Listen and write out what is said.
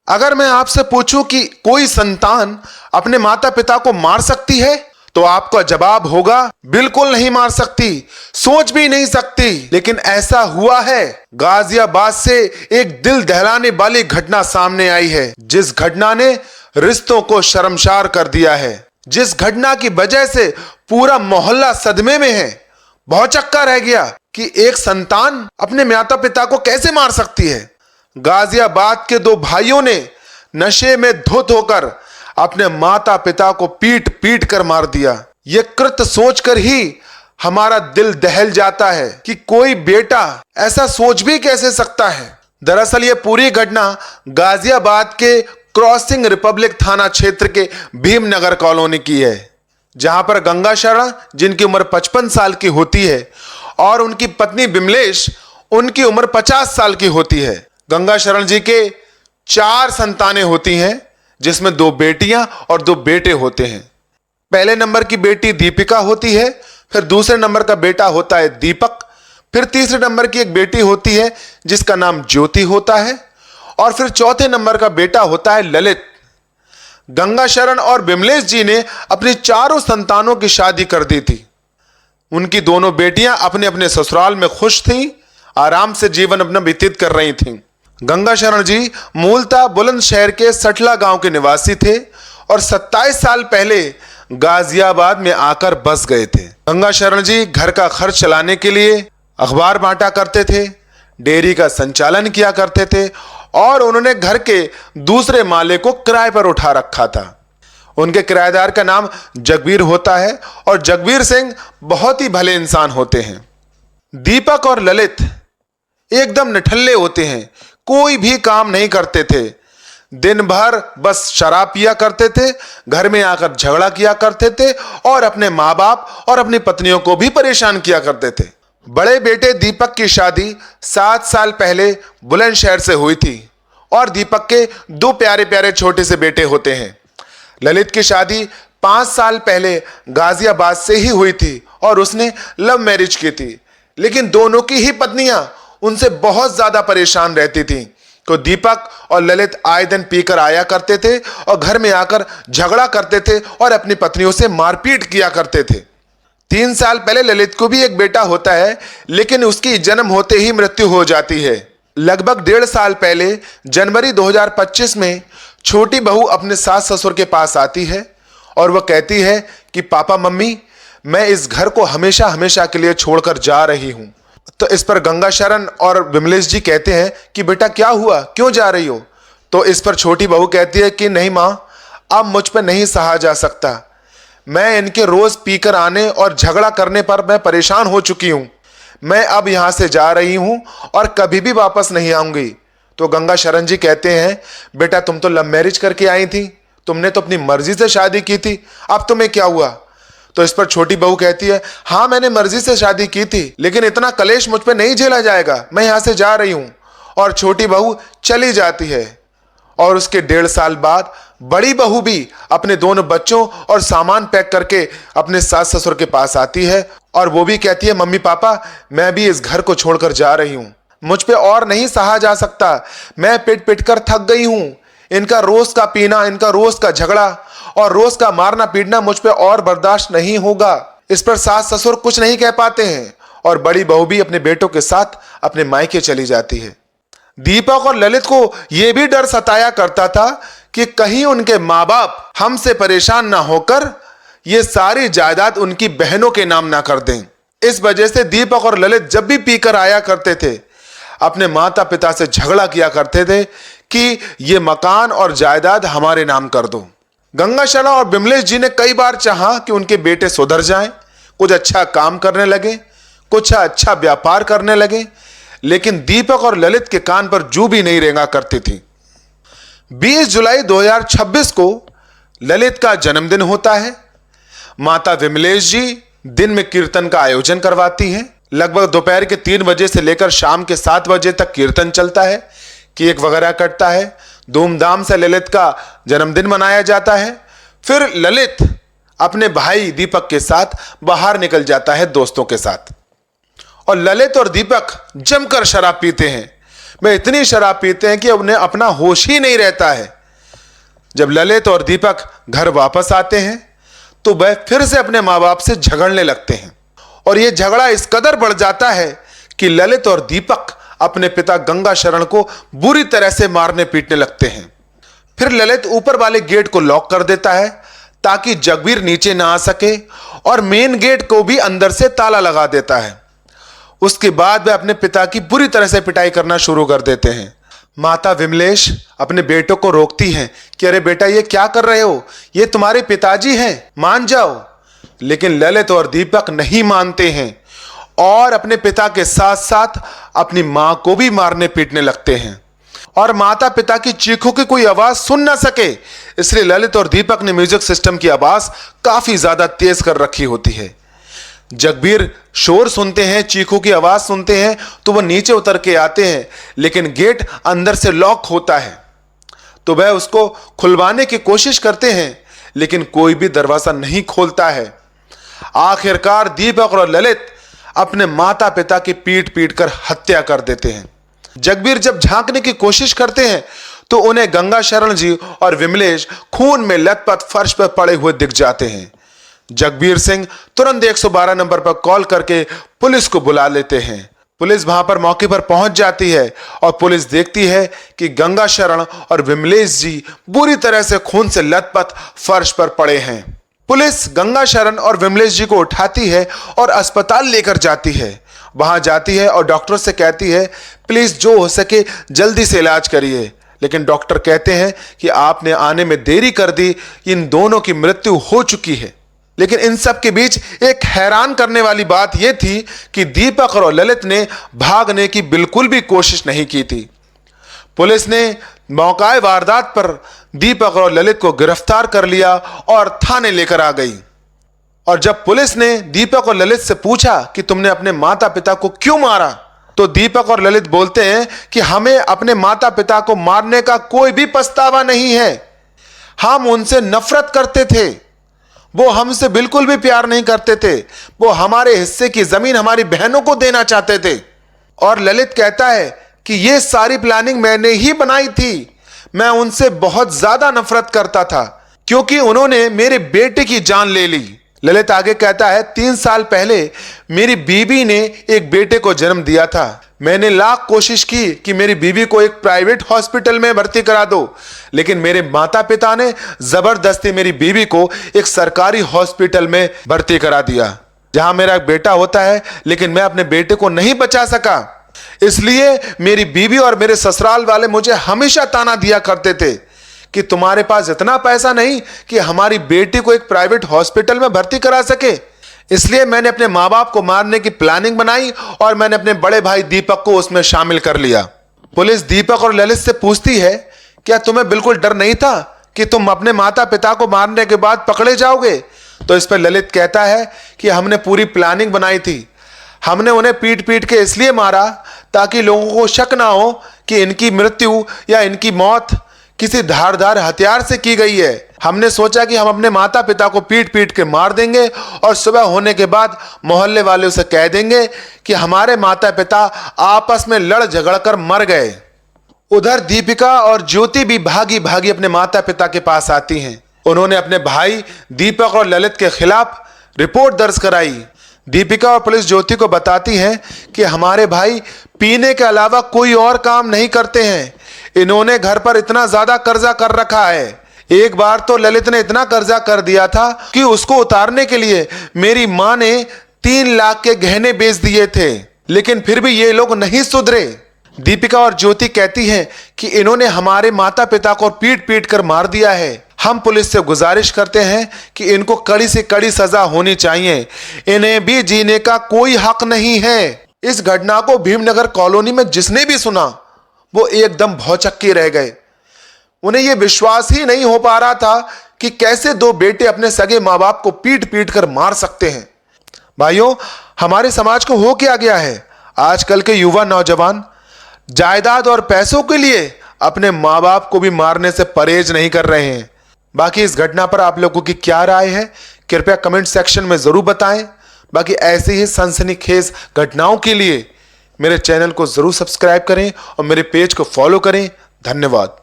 अगर मैं आपसे पूछूं कि कोई संतान अपने माता पिता को मार सकती है, तो आपका जवाब होगा बिल्कुल नहीं मार सकती, सोच भी नहीं सकती। लेकिन ऐसा हुआ है। गाजियाबाद से एक दिल दहलाने वाली घटना सामने आई है, जिस घटना ने रिश्तों को शर्मसार कर दिया है, जिस घटना की वजह से पूरा मोहल्ला सदमे में है, भौचक्का रह गया कि एक संतान अपने माता पिता को कैसे मार सकती है। गाजियाबाद के दो भाइयों ने नशे में धुत होकर अपने माता पिता को पीट पीट कर मार दिया। यह कृत्य सोचकर ही हमारा दिल दहल जाता है कि कोई बेटा ऐसा सोच भी कैसे सकता है। दरअसल यह पूरी घटना गाजियाबाद के क्रॉसिंग रिपब्लिक थाना क्षेत्र के भीमनगर कॉलोनी की है, जहां पर गंगा शरण, जिनकी उम्र 55 साल की होती है, और उनकी पत्नी बिमलेश, उनकी उम्र 50 साल की होती है। गंगा शरण जी के 4 संतानें होती हैं, जिसमें 2 बेटियां और 2 बेटे होते हैं। पहले नंबर की बेटी दीपिका होती है, फिर दूसरे नंबर का बेटा होता है दीपक, फिर तीसरे नंबर की एक बेटी होती है जिसका नाम ज्योति होता है, और फिर चौथे नंबर का बेटा होता है ललित। गंगा शरण और बिमलेश जी ने अपनी चारों संतानों की शादी कर दी थी। उनकी दोनों बेटियां अपने अपने ससुराल में खुश थीं, आराम से जीवन अपना व्यतीत कर रही थीं। गंगा शरण जी मूलतः बुलंदशहर के सटला गांव के निवासी थे और 27 साल पहले गाजियाबाद में आकर बस गए थे। गंगा शरण जी घर का खर्च चलाने के लिए अखबार बांटा करते थे, डेयरी का संचालन किया करते थे, और उन्होंने घर के दूसरे माले को किराए पर उठा रखा था। उनके किराएदार का नाम जगबीर होता है, और जगबीर सिंह बहुत ही भले इंसान होते हैं। दीपक और ललित एकदम निठल्ले होते हैं, कोई भी काम नहीं करते थे, दिन भर बस शराब पिया करते थे, घर में आकर झगड़ा किया करते थे, और अपने माँ बाप और अपनी पत्नियों को भी परेशान किया करते थे। बड़े बेटे दीपक की शादी 7 साल पहले बुलंदशहर से हुई थी, और दीपक के 2 प्यारे प्यारे छोटे से बेटे होते हैं। ललित की शादी 5 साल पहले गाजियाबाद से ही हुई थी, और उसने लव मैरिज की थी। लेकिन दोनों की ही पत्नियां उनसे बहुत ज्यादा परेशान रहती थीं। तो दीपक और ललित आए दिन पीकर आया करते थे और घर में आकर झगड़ा करते थे और अपनी पत्नियों से मारपीट किया करते थे। 3 साल पहले ललित को भी एक बेटा होता है, लेकिन उसकी जन्म होते ही मृत्यु हो जाती है। लगभग 1.5 साल पहले जनवरी 2025 में छोटी बहू अपने सास ससुर के पास आती है और वह कहती है कि पापा मम्मी, मैं इस घर को हमेशा हमेशा के लिए छोड़कर जा रही हूं। तो इस पर गंगा शरण और बिमलेश जी कहते हैं कि बेटा क्या हुआ, क्यों जा रही हो? तो इस पर छोटी बहू कहती है कि नहीं मां, अब मुझ पर नहीं सहा जा सकता। मैं इनके रोज पीकर आने और झगड़ा करने पर मैं परेशान हो चुकी हूं। मैं अब यहां से जा रही हूं और कभी भी वापस नहीं आऊंगी। तो गंगा शरण जी कहते हैं, बेटा तुम तो लव मैरिज करके आई थी, तुमने तो अपनी मर्जी से शादी की थी, अब तुम्हें क्या हुआ? तो इस पर छोटी बहू कहती है, हाँ मैंने मर्जी से शादी की थी, लेकिन इतना कलेश मुझ पे नहीं झेला जाएगा, मैं यहां से जा रही हूं। और छोटी बहू चली जाती है। और उसके 1.5 साल बाद बड़ी बहू भी अपने दोनों बच्चों और सामान पैक करके अपने सास ससुर के पास आती है, और वो भी कहती है, मम्मी पापा मैं भी इस घर को छोड़कर जा रही हूं, मुझ पे और नहीं सहा जा सकता, मैं पिट पिट कर थक गई हूं। इनका रोज का पीना, इनका रोज का झगड़ा और रोज का मारना पीटना मुझ पे और बर्दाश्त नहीं होगा। इस पर सास ससुर कुछ नहीं कह पाते हैं, और बड़ी बहू भी अपने बेटों के साथ अपने मायके चली जाती है। दीपक और ललित को यह भी डर सताया करता था कि कहीं उनके माँ बाप हमसे परेशान ना होकर ये सारी जायदाद उनकी बहनों के नाम ना कर दें। इस वजह से दीपक और ललित जब भी पीकर आया करते थे, अपने माता पिता से झगड़ा किया करते थे कि ये मकान और जायदाद हमारे नाम कर दो। गंगा शरण और बिमलेश जी ने कई बार चाहा कि उनके बेटे सुधर जाएं, कुछ अच्छा काम करने लगे, कुछ अच्छा व्यापार करने लगे, लेकिन दीपक और ललित के कान पर जू भी नहीं रेंगा करती थी। 20 जुलाई 2026 को ललित का जन्मदिन होता है। माता विमलेश जी दिन में कीर्तन का आयोजन करवाती हैं। लगभग दोपहर के 3 बजे से लेकर शाम के 7 बजे तक कीर्तन चलता है, केक वगैरह कटता है, धूमधाम से ललित का जन्मदिन मनाया जाता है। फिर ललित अपने भाई दीपक के साथ बाहर निकल जाता है दोस्तों के साथ, और ललित और दीपक जमकर शराब पीते हैं, वे इतनी शराब पीते हैं कि उन्हें अपना होश ही नहीं रहता है। जब ललित और दीपक घर वापस आते हैं तो वह फिर से अपने माँ बाप से झगड़ने लगते हैं और यह झगड़ा इस कदर बढ़ जाता है कि ललित और दीपक अपने पिता गंगा शरण को बुरी तरह से मारने पीटने लगते हैं। फिर ललित ऊपर वाले गेट को लॉक कर देता है ताकि जगबीर नीचे ना आ सके और मेन गेट को भी अंदर से ताला लगा देता है। उसके बाद वे अपने पिता की बुरी तरह से पिटाई करना शुरू कर देते हैं। माता विमलेश अपने बेटों को रोकती हैं कि अरे बेटा ये क्या कर रहे हो, ये तुम्हारे पिताजी हैं, मान जाओ। लेकिन ललित और दीपक नहीं मानते हैं और अपने पिता के साथ साथ अपनी मां को भी मारने पीटने लगते हैं और माता पिता की चीखों की कोई आवाज सुन ना सके, इसलिए ललित और दीपक ने म्यूजिक सिस्टम की आवाज काफी ज्यादा तेज कर रखी होती है। जगबीर शोर सुनते हैं, चीखों की आवाज सुनते हैं तो वह नीचे उतर के आते हैं, लेकिन गेट अंदर से लॉक होता है तो वह उसको खुलवाने की कोशिश करते हैं, लेकिन कोई भी दरवाजा नहीं खोलता है। आखिरकार दीपक और ललित अपने माता पिता की पीट पीट कर हत्या कर देते हैं। जगबीर जब झांकने की कोशिश करते हैं तो उन्हें गंगा शरण जी और विमलेश खून में लथपथ फर्श पर पड़े हुए दिख जाते हैं। जगबीर सिंह तुरंत 112 नंबर पर कॉल करके पुलिस को बुला लेते हैं। पुलिस वहां पर मौके पर पहुंच जाती है और पुलिस देखती है कि गंगा शरण और विमलेश जी बुरी तरह से खून से लथपथ फर्श पर पड़े हैं। पुलिस गंगा शरण और विमलेश जी को उठाती है और अस्पताल लेकर जाती है। वहां जाती है और डॉक्टर से कहती है प्लीज जो हो सके जल्दी से इलाज करिए, लेकिन डॉक्टर कहते हैं कि आपने आने में देरी कर दी, इन दोनों की मृत्यु हो चुकी है। लेकिन इन सब के बीच एक हैरान करने वाली बात यह थी कि दीपक और ललित ने भागने की बिल्कुल भी कोशिश नहीं की थी। पुलिस ने मौकाए वारदात पर दीपक और ललित को गिरफ्तार कर लिया और थाने लेकर आ गई। और जब पुलिस ने दीपक और ललित से पूछा कि तुमने अपने माता पिता को क्यों मारा, तो दीपक और ललित बोलते हैं कि हमें अपने माता पिता को मारने का कोई भी पछतावा नहीं है, हम उनसे नफरत करते थे, वो हमसे बिल्कुल भी प्यार नहीं करते थे, वो हमारे हिस्से की जमीन हमारी बहनों को देना चाहते थे। और ललित कहता है कि ये सारी प्लानिंग मैंने ही बनाई थी, मैं उनसे बहुत ज्यादा नफरत करता था क्योंकि उन्होंने मेरे बेटे की जान ले ली। ललित आगे कहता है 3 साल पहले मेरी बीबी ने एक बेटे को जन्म दिया था, मैंने लाख कोशिश की कि मेरी बीबी को एक प्राइवेट हॉस्पिटल में भर्ती करा दो, लेकिन मेरे माता पिता ने जबरदस्ती मेरी बीबी को एक सरकारी हॉस्पिटल में भर्ती करा दिया जहां मेरा एक बेटा होता है, लेकिन मैं अपने बेटे को नहीं बचा सका। इसलिए मेरी बीबी और मेरे ससुराल वाले मुझे हमेशा ताना दिया करते थे कि तुम्हारे पास इतना पैसा नहीं कि हमारी बेटी को एक प्राइवेट हॉस्पिटल में भर्ती करा सके। इसलिए मैंने अपने माँ बाप को मारने की प्लानिंग बनाई और मैंने अपने बड़े भाई दीपक को उसमें शामिल कर लिया। पुलिस दीपक और ललित से पूछती है क्या तुम्हें बिल्कुल डर नहीं था कि तुम अपने माता पिता को मारने के बाद पकड़े जाओगे? तो इस पर ललित कहता है कि हमने पूरी प्लानिंग बनाई थी, हमने उन्हें पीट पीट के इसलिए मारा ताकि लोगों को शक ना हो कि इनकी मृत्यु या इनकी मौत किसी धारदार हथियार से की गई है। हमने सोचा कि हम अपने माता पिता को पीट पीट के मार देंगे और सुबह होने के बाद मोहल्ले वाले उसे कह देंगे कि हमारे माता पिता आपस में लड़ झगड़ कर मर गए। उधर दीपिका और ज्योति भी भागी भागी अपने माता पिता के पास आती हैं। उन्होंने अपने भाई दीपक और ललित के खिलाफ रिपोर्ट दर्ज कराई। दीपिका और पुलिस ज्योति को बताती हैं कि हमारे भाई पीने के अलावा कोई और काम नहीं करते हैं, इन्होंने घर पर इतना ज्यादा कर्जा कर रखा है। एक बार तो ललित ने इतना कर्जा कर दिया था कि उसको उतारने के लिए मेरी मां ने 3 लाख के गहने बेच दिए थे, लेकिन फिर भी ये लोग नहीं सुधरे। दीपिका और ज्योति कहती हैं कि इन्होंने हमारे माता पिता को पीट पीट कर मार दिया है। हम पुलिस से गुजारिश करते हैं कि इनको कड़ी से कड़ी सजा होनी चाहिए, इन्हें भी जीने का कोई हक नहीं है। इस घटना को भीमनगर कॉलोनी में जिसने भी सुना वो एकदम भौचक्के रह गए। उन्हें यह विश्वास ही नहीं हो पा रहा था कि कैसे 2 बेटे अपने सगे माँ बाप को पीट पीट कर मार सकते हैं। भाइयों, हमारे समाज को हो क्या गया है, आजकल के युवा नौजवान जायदाद और पैसों के लिए अपने माँ बाप को भी मारने से परहेज नहीं कर रहे हैं। बाकी इस घटना पर आप लोगों की क्या राय है, कृपया कमेंट सेक्शन में जरूर बताएं। बाकी ऐसे ही सनसनीखेज घटनाओं के लिए मेरे चैनल को जरूर सब्सक्राइब करें और मेरे पेज को फॉलो करें। धन्यवाद।